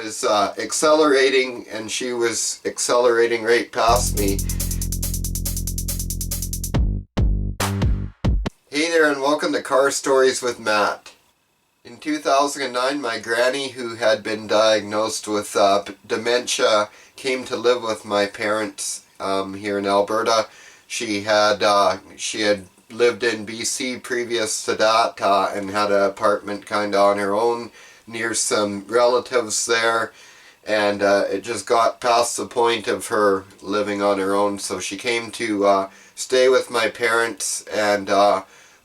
was accelerating, and she was accelerating right past me. Hey there, and welcome to Car Stories with Matt. In 2009, my granny, who had been diagnosed with dementia, came to live with my parents here in Alberta. She had lived in BC previous to that and had an apartment kind of on her own near some relatives there, and it just got past the point of her living on her own, so she came to stay with my parents. And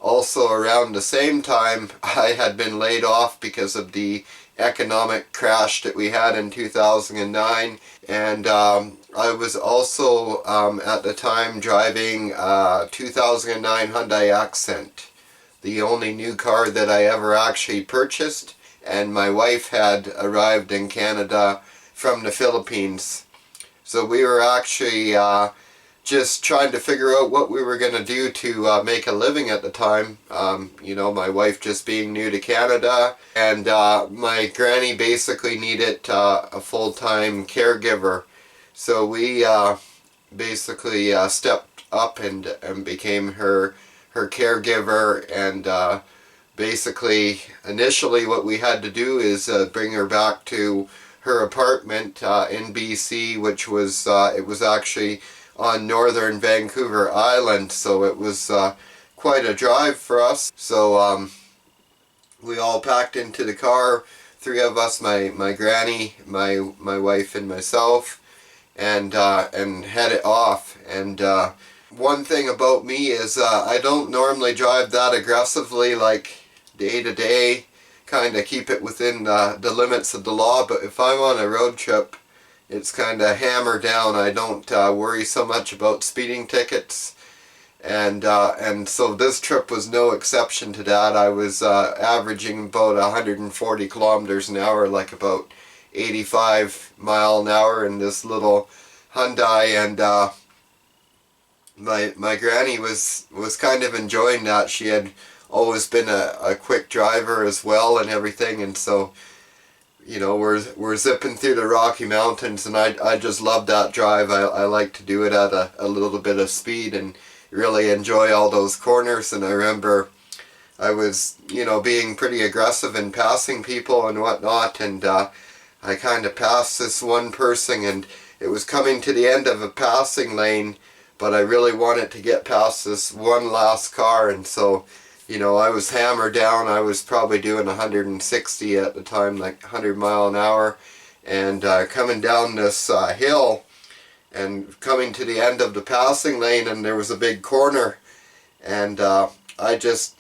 also around the same time, I had been laid off because of the economic crash that we had in 2009, and I was also at the time driving a 2009 Hyundai Accent, the only new car that I ever actually purchased, and my wife had arrived in Canada from the Philippines. So we were actually just trying to figure out what we were going to do to make a living at the time. You know, my wife just being new to Canada, and my granny basically needed a full-time caregiver. So we basically stepped up and became her caregiver, and basically initially what we had to do is bring her back to her apartment in BC, which was it was actually on northern Vancouver Island, so it was quite a drive for us. So we all packed into the car, three of us, my granny, my wife, and myself, and headed off. And one thing about me is I don't normally drive that aggressively, like day to day, kind of keep it within the limits of the law. But if I'm on a road trip, it's kind of hammer down. I don't worry so much about speeding tickets, and so this trip was no exception to that. I was averaging about 140 kilometers an hour, like about 85 mile an hour in this little Hyundai, and my granny was kind of enjoying that. She had always been a quick driver as well and everything, and so, you know, we're zipping through the Rocky Mountains, and I just love that drive. I like to do it at a little bit of speed and really enjoy all those corners. And I remember I was, you know, being pretty aggressive in passing people and whatnot, and I kind of passed this one person, and it was coming to the end of a passing lane, but I really wanted to get past this one last car, and so, you know, I was hammered down. I was probably doing 160 at the time, like 100 mile an hour, and coming down this hill and coming to the end of the passing lane, and there was a big corner, and I just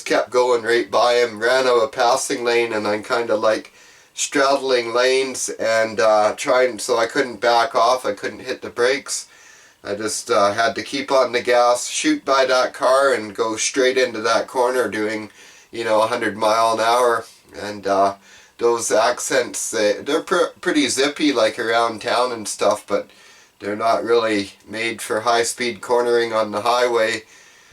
kept going right by him, ran out of passing lane, and I'm kind of like straddling lanes and trying, so I couldn't back off, I couldn't hit the brakes. I just had to keep on the gas, shoot by that car, and go straight into that corner doing, you know, 100 mile an hour. And those Accents, they're pretty zippy, like around town and stuff, but they're not really made for high-speed cornering on the highway.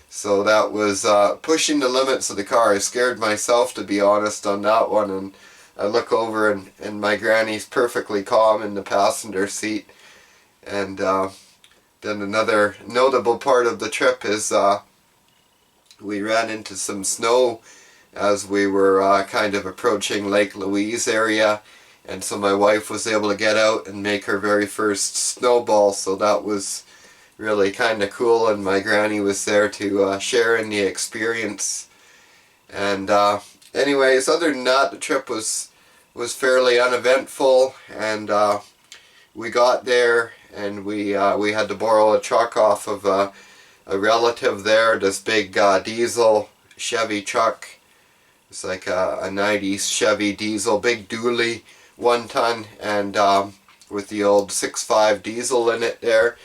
So that was pushing the limits of the car. I scared myself, to be honest, on that one. And I look over, and my granny's perfectly calm in the passenger seat. And then another notable part of the trip is we ran into some snow as we were kind of approaching Lake Louise area, and so my wife was able to get out and make her very first snowball, so that was really kind of cool, and my granny was there to share in the experience. And anyways, other than that, the trip was fairly uneventful, and we got there, and we had to borrow a truck off of a relative there, this big diesel Chevy truck. It's like a 90s Chevy diesel, big dually, 1 ton, and with the old 6.5 diesel in it there.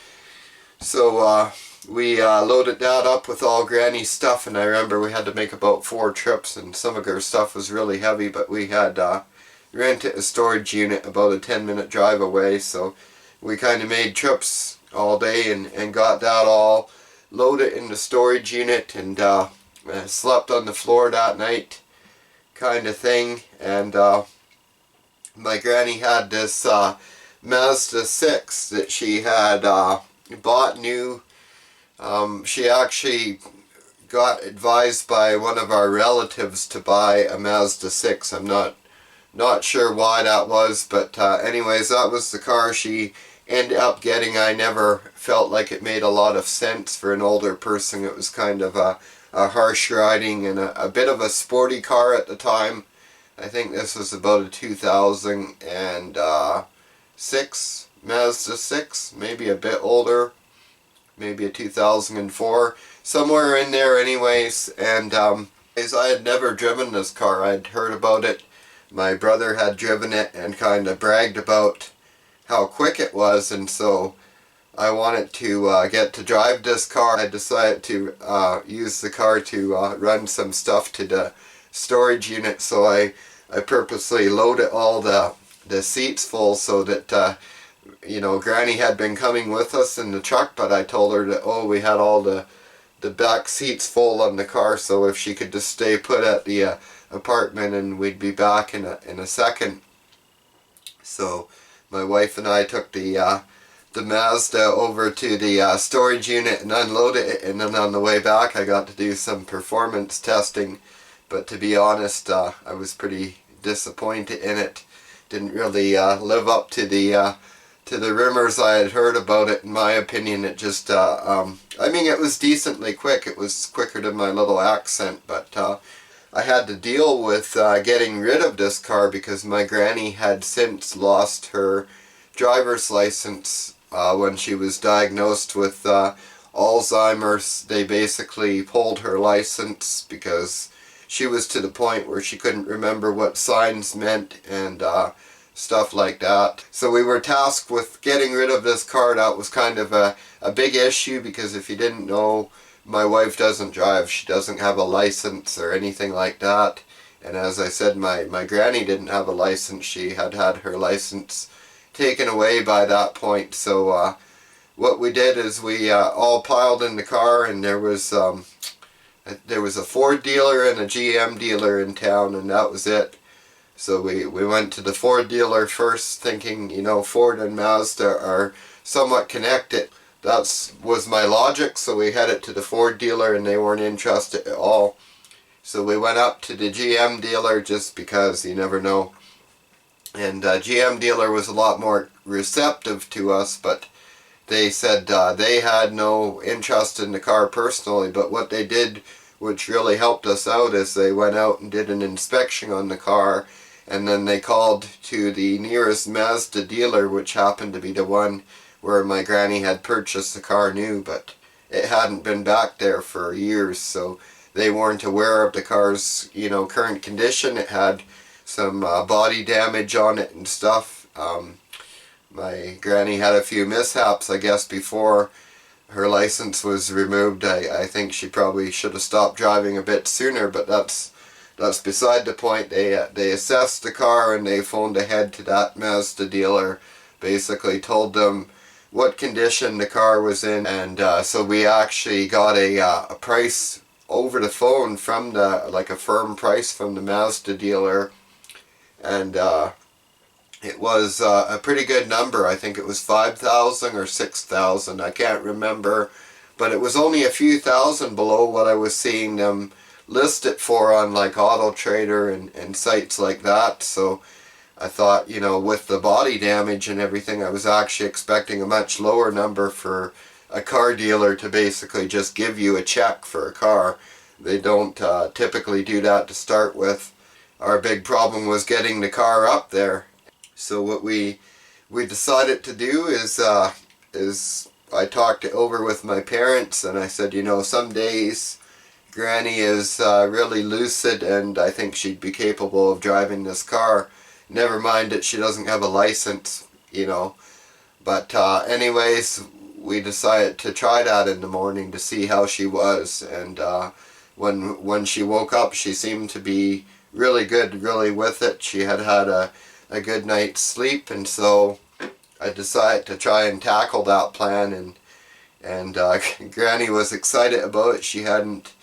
So we loaded that up with all Granny's stuff, and I remember we had to make about 4 trips, and some of her stuff was really heavy, but we had rented a storage unit about a 10-minute drive away, so we kind of made trips all day and got that all loaded in the storage unit, and slept on the floor that night, kind of thing. And my granny had this Mazda 6 that she had bought new. She actually got advised by one of our relatives to buy a Mazda 6. I'm not sure why that was, but anyways, that was the car she ended up getting. I never felt like it made a lot of sense for an older person. It was kind of a harsh riding and a bit of a sporty car at the time. I think this was about a 2006 Mazda 6, maybe a bit older, maybe a 2004, somewhere in there anyways. And as I had never driven this car, I'd heard about it. My brother had driven it and kind of bragged about how quick it was, and so I wanted to get to drive this car. I decided to use the car to run some stuff to the storage unit, so I purposely loaded all the seats full so that you know, Granny had been coming with us in the truck, but I told her that, oh, we had all the back seats full on the car, so if she could just stay put at the apartment and we'd be back in a second. So my wife and I took the Mazda over to the storage unit and unloaded it, and then on the way back I got to do some performance testing, but to be honest, I was pretty disappointed in it. Didn't really live up to the rumors I had heard about it. In my opinion, it just I mean, it was decently quick. It was quicker than my little accent, but I had to deal with getting rid of this car because my granny had since lost her driver's license when she was diagnosed with Alzheimer's. They basically pulled her license because she was to the point where she couldn't remember what signs meant and stuff like that. So we were tasked with getting rid of this car. That was kind of a big issue because if you didn't know, my wife doesn't drive. She doesn't have a license or anything like that. And as I said, my granny didn't have a license. She had her license taken away by that point. So what we did is we all piled in the car, and there was a Ford dealer and a GM dealer in town, and that was it. So we went to the Ford dealer first, thinking, you know, Ford and Mazda are somewhat connected. That was my logic, so we headed to the Ford dealer and they weren't interested at all. So we went up to the GM dealer just because you never know. And GM dealer was a lot more receptive to us, but they said they had no interest in the car personally, but what they did, which really helped us out, is they went out and did an inspection on the car, and then they called to the nearest Mazda dealer, which happened to be the one where my granny had purchased the car new, but it hadn't been back there for years, so they weren't aware of the car's, you know, current condition. It had some body damage on it and stuff. My granny had a few mishaps, I guess, before her license was removed. I think she probably should have stopped driving a bit sooner, but that's beside the point. They assessed the car and they phoned ahead to that Mazda dealer, basically told them what condition the car was in, and so we actually got a price over the phone from a firm price from the Mazda dealer, and it was a pretty good number. I think it was 5,000 or 6,000, I can't remember, but it was only a few thousand below what I was seeing them list it for on like Auto Trader and sites like that. So I thought, you know, with the body damage and everything, I was actually expecting a much lower number for a car dealer to basically just give you a check for a car. They don't typically do that to start with. Our big problem was getting the car up there. So what we decided to do is I talked it over with my parents, and I said, you know, some days Granny is really lucid and I think she'd be capable of driving this car. Never mind that she doesn't have a license, you know. But anyways, we decided to try that in the morning to see how she was. And when she woke up, she seemed to be really good, really with it. She had had a good night's sleep, and so I decided to try and tackle that plan. And Granny was excited about it. She hadn't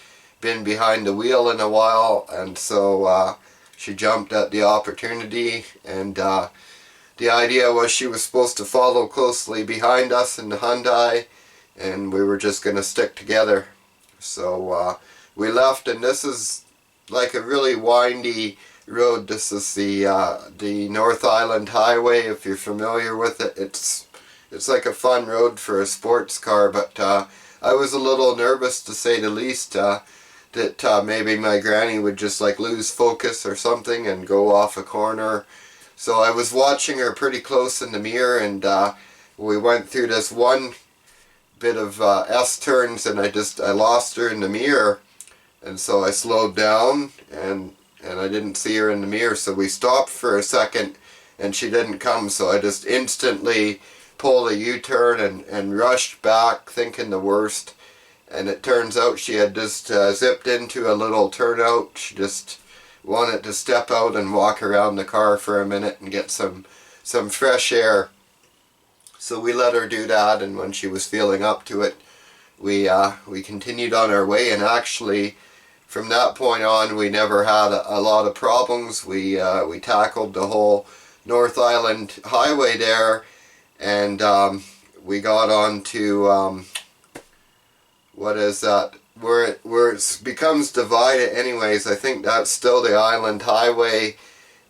been behind the wheel in a while, and so she jumped at the opportunity, and the idea was she was supposed to follow closely behind us in the Hyundai, and we were just going to stick together. So we left, and this is like a really windy road. This is the North Island Highway, if you're familiar with it. It's like a fun road for a sports car, but I was a little nervous, to say the least, that maybe my granny would just like lose focus or something and go off a corner. So I was watching her pretty close in the mirror, and we went through this one bit of S-turns, and I lost her in the mirror, and so I slowed down, and I didn't see her in the mirror, so we stopped for a second, and she didn't come, so I just instantly pulled a U-turn and rushed back, thinking the worst. And it turns out she had just zipped into a little turnout. She just wanted to step out and walk around the car for a minute and get some fresh air. So we let her do that, and when she was feeling up to it, we continued on our way, and actually from that point on we never had a lot of problems. We tackled the whole North Island Highway there, and we got on to what is that? Where it becomes divided anyways. I think that's still the Island Highway,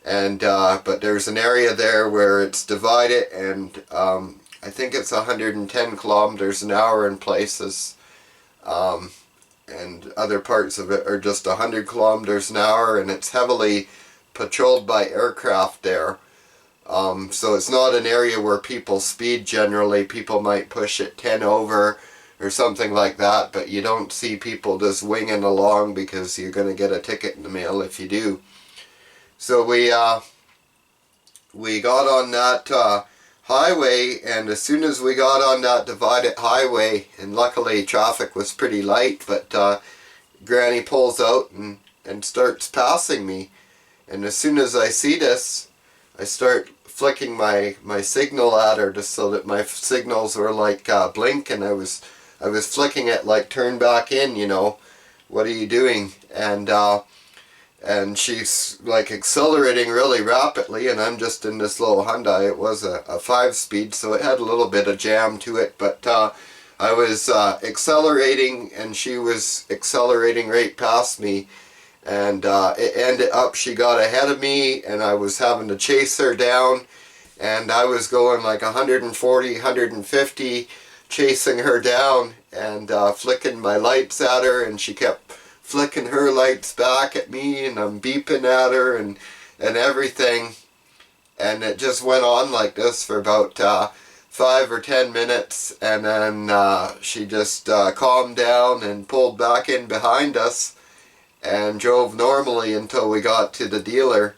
and but there's an area there where it's divided, and I think it's 110 kilometers an hour in places, and other parts of it are just 100 kilometers an hour, and it's heavily patrolled by aircraft there. So it's not an area where people speed generally. People might push it 10 over or something like that, but you don't see people just winging along, because you're going to get a ticket in the mail if you do. So we got on that highway, and as soon as we got on that divided highway, and luckily traffic was pretty light, but Granny pulls out and starts passing me, and as soon as I see this, I start flicking my signal at her, just so that my signals were like blink, and I was flicking it like turn back in, you know, what are you doing? And she's like accelerating really rapidly, and I'm just in this little Hyundai. It was a 5-speed, so it had a little bit of jam to it, but I was accelerating, and she was accelerating right past me, and it ended up she got ahead of me, and I was having to chase her down, and I was going like 140, 150, chasing her down, and flicking my lights at her, and she kept flicking her lights back at me, and I'm beeping at her and everything, and it just went on like this for about 5 or 10 minutes, and then she just calmed down and pulled back in behind us and drove normally until we got to the dealer.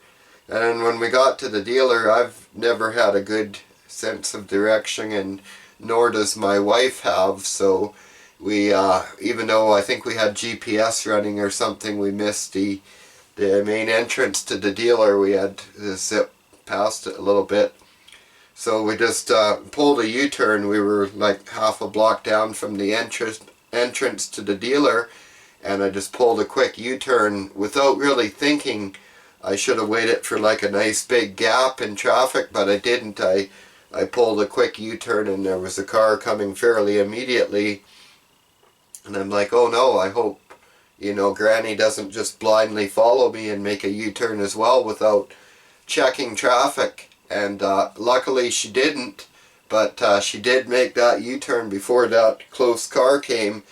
And when we got to the dealer, I've never had a good sense of direction, and nor does my wife have, so we, even though I think we had GPS running or something, we missed the main entrance to the dealer. We had to zip past it a little bit. So we just pulled a U-turn. We were like half a block down from the entrance to the dealer, and I just pulled a quick U-turn without really thinking. I should have waited for like a nice big gap in traffic, but I didn't. I pulled a quick U-turn, and there was a car coming fairly immediately, and I'm like, oh no, I hope, you know, Granny doesn't just blindly follow me and make a U-turn as well without checking traffic. And luckily she didn't, but she did make that U-turn before that close car came,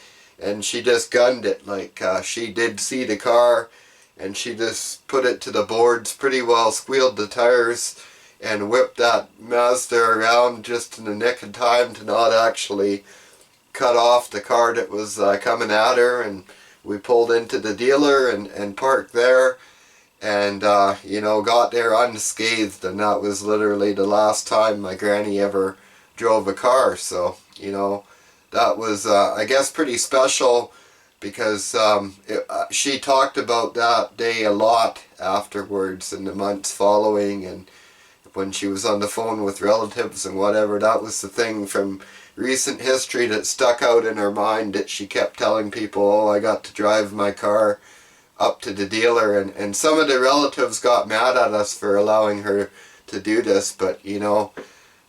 and she just gunned it. Like she did see the car, and she just put it to the boards pretty well, squealed the tires, and whipped that Mazda around just in the nick of time to not actually cut off the car that was coming at her. And we pulled into the dealer and parked there, and you know, got there unscathed, and that was literally the last time my granny ever drove a car. So, you know, that was I guess pretty special, because she talked about that day a lot afterwards in the months following, and when she was on the phone with relatives and whatever, that was the thing from recent history that stuck out in her mind, that she kept telling people, oh, I got to drive my car up to the dealer, and some of the relatives got mad at us for allowing her to do this, but you know,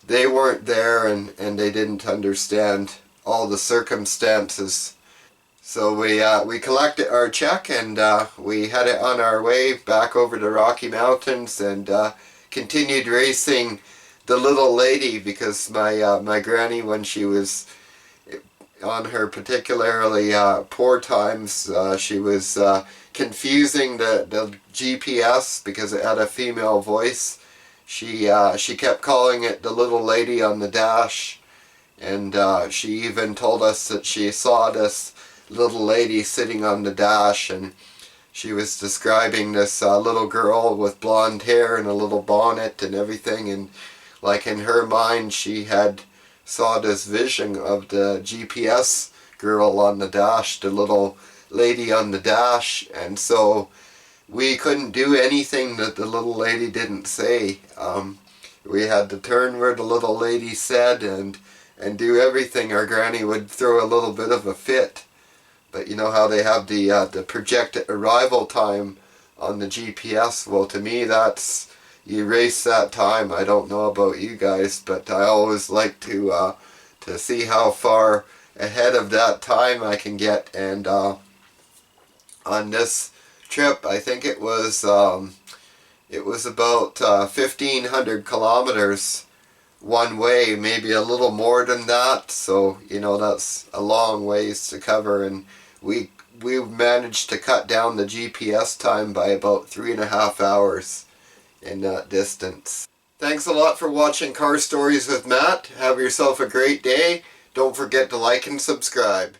they weren't there and they didn't understand all the circumstances. So we collected our check, and we headed on our way back over the Rocky Mountains, and continued racing the little lady, because my granny, when she was on her particularly poor times, she was confusing the GPS because it had a female voice. She kept calling it the little lady on the dash, and she even told us that she saw this little lady sitting on the dash, and she was describing this little girl with blonde hair and a little bonnet and everything, and like in her mind she had saw this vision of the GPS girl on the dash, the little lady on the dash, and so we couldn't do anything that the little lady didn't say. We had to turn where the little lady said and do everything. Our granny would throw a little bit of a fit. But you know how they have the projected arrival time on the GPS? Well, to me, that's, you race that time. I don't know about you guys, but I always like to see how far ahead of that time I can get. And on this trip, I think it was about 1,500 kilometers one way, maybe a little more than that. So you know, that's a long ways to cover, and we managed to cut down the GPS time by about 3.5 hours in that distance. Thanks a lot for watching Car Stories with Matt. Have yourself a great day. Don't forget to like and subscribe.